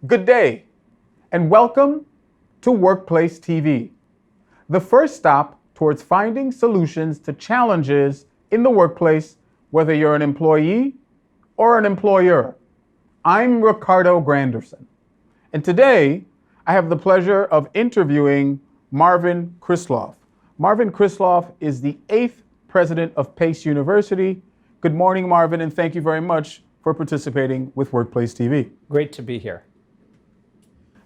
Good day, and welcome to Workplace TV, the first stop towards finding solutions to challenges in the workplace, whether you're an employee or an employer. I'm Ricardo Granderson, and today I have the pleasure of interviewing Marvin Krislov. Marvin Krislov is the 8th president of Pace University. Good morning, Marvin, and thank you very much for participating with Workplace TV. Great to be here.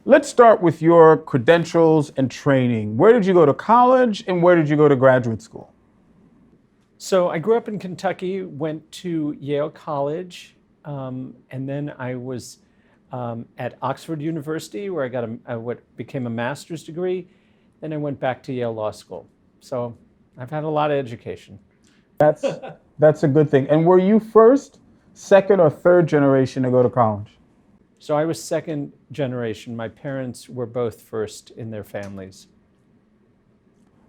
Let's start with your credentials and training. Where did you go to college and where did you go to graduate school? So I grew up in Kentucky, went to Yale College, and then I was at Oxford University where I got what became a master's degree. Then I went back to Yale Law School. So I've had a lot of education. That's a good thing. And were you first, second, or third generation to go to college? So I was second generation. My parents were both first in their families.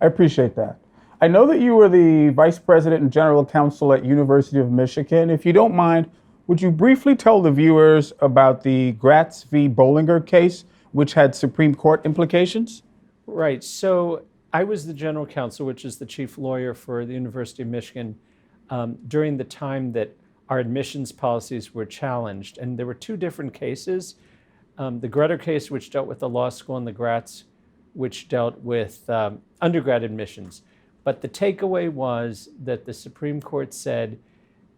I appreciate that. I know that you were the vice president and general counsel at University of Michigan. If you don't mind, would you briefly tell the viewers about the Gratz v. Bollinger case, which had Supreme Court implications? Right. So I was the general counsel, which is the chief lawyer for the University of Michigan, during the time that our admissions policies were challenged. And there were two different cases, the Gratz case, which dealt with the law school, and the Gratz, which dealt with undergrad admissions. But the takeaway was that the Supreme Court said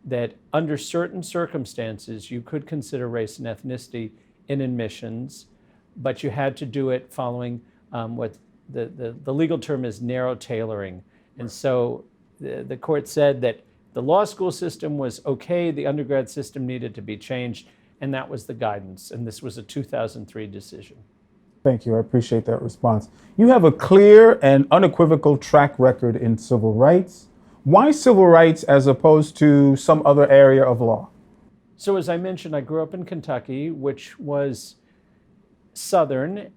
that under certain circumstances, you could consider race and ethnicity in admissions, but you had to do it following what the legal term is narrow tailoring. And so the court said that the law school system was okay, the undergrad system needed to be changed, and that was the guidance. And this was a 2003 decision. Thank you. I appreciate that response. You have a clear and unequivocal track record in civil rights. Why civil rights as opposed to some other area of law? So as I mentioned, I grew up in Kentucky, which was Southern,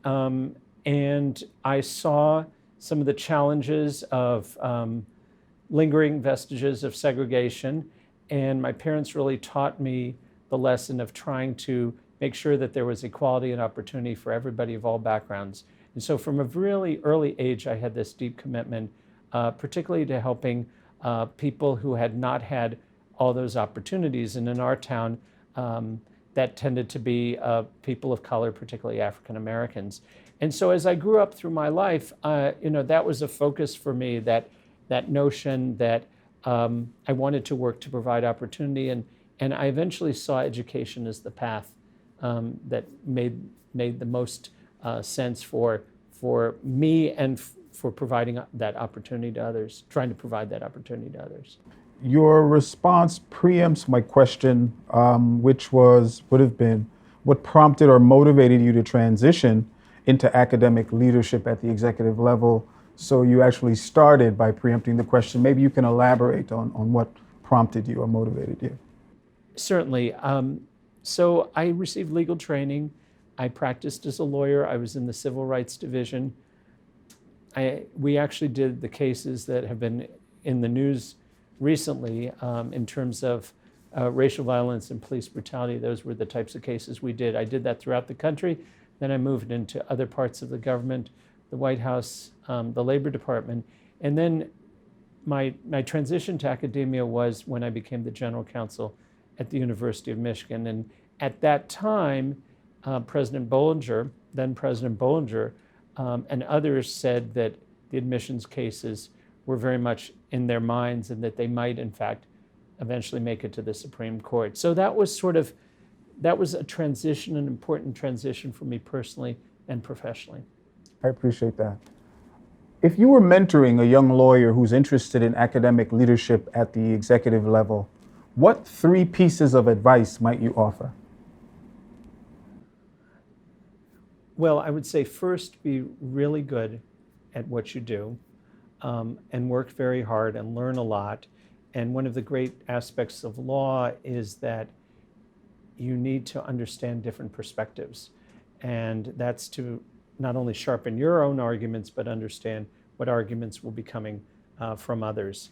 and I saw some of the challenges of lingering vestiges of segregation, and my parents really taught me the lesson of trying to make sure that there was equality and opportunity for everybody of all backgrounds. And so from a really early age, I had this deep commitment, particularly to helping people who had not had all those opportunities. And in our town, that tended to be people of color, particularly African Americans. And so as I grew up through my life, that was a focus for me, that notion that I wanted to work to provide opportunity, and I eventually saw education as the path that made the most sense for me and for providing that opportunity to others, trying to provide that opportunity to others. Your response preempts my question, which would have been, what prompted or motivated you to transition into academic leadership at the executive level? So you actually started by preempting the question. Maybe you can elaborate on what prompted you or motivated you. Certainly. So I received legal training. I practiced as a lawyer. I was in the civil rights division. We actually did the cases that have been in the news recently in terms of racial violence and police brutality. Those were the types of cases we did. I did that throughout the country. Then I moved into other parts of the government, the White House, the Labor Department. And then my transition to academia was when I became the general counsel at the University of Michigan. And at that time, President Bollinger, then President Bollinger, and others said that the admissions cases were very much in their minds and that they might, in fact, eventually make it to the Supreme Court. So that was a transition, an important transition for me personally and professionally. I appreciate that. If you were mentoring a young lawyer who's interested in academic leadership at the executive level, what 3 pieces of advice might you offer? Well, I would say first, be really good at what you do and work very hard and learn a lot. And one of the great aspects of law is that you need to understand different perspectives. And that's to not only sharpen your own arguments, but understand what arguments will be coming from others.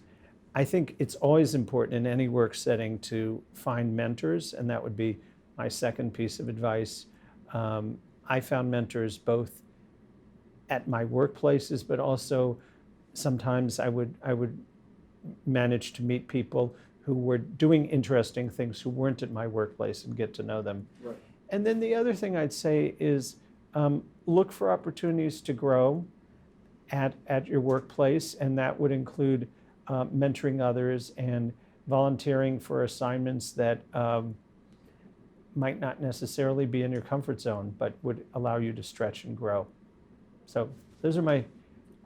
I think it's always important in any work setting to find mentors, and that would be my second piece of advice. I found mentors both at my workplaces, but also sometimes I would manage to meet people who were doing interesting things who weren't at my workplace and get to know them. Right. And then the other thing I'd say is look for opportunities to grow at your workplace, and that would include mentoring others and volunteering for assignments that might not necessarily be in your comfort zone, but would allow you to stretch and grow. So those are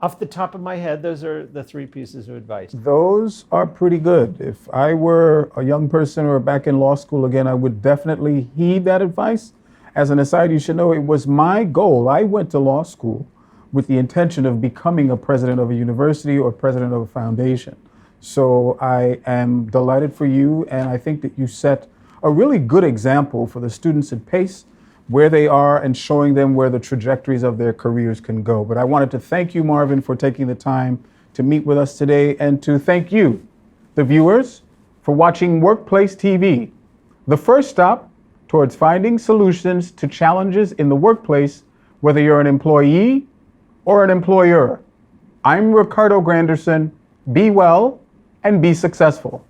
off the top of my head, those are the three pieces of advice. Those are pretty good. If I were a young person or back in law school again, I would definitely heed that advice. As an aside, you should know it was my goal. I went to law school with the intention of becoming a president of a university or president of a foundation. So I am delighted for you, and I think that you set a really good example for the students at Pace, where they are and showing them where the trajectories of their careers can go. But I wanted to thank you, Marvin, for taking the time to meet with us today, and to thank you, the viewers, for watching Workplace TV, the first stop towards finding solutions to challenges in the workplace, whether you're an employee or an employer. I'm Ricardo Granderson. Be well and be successful.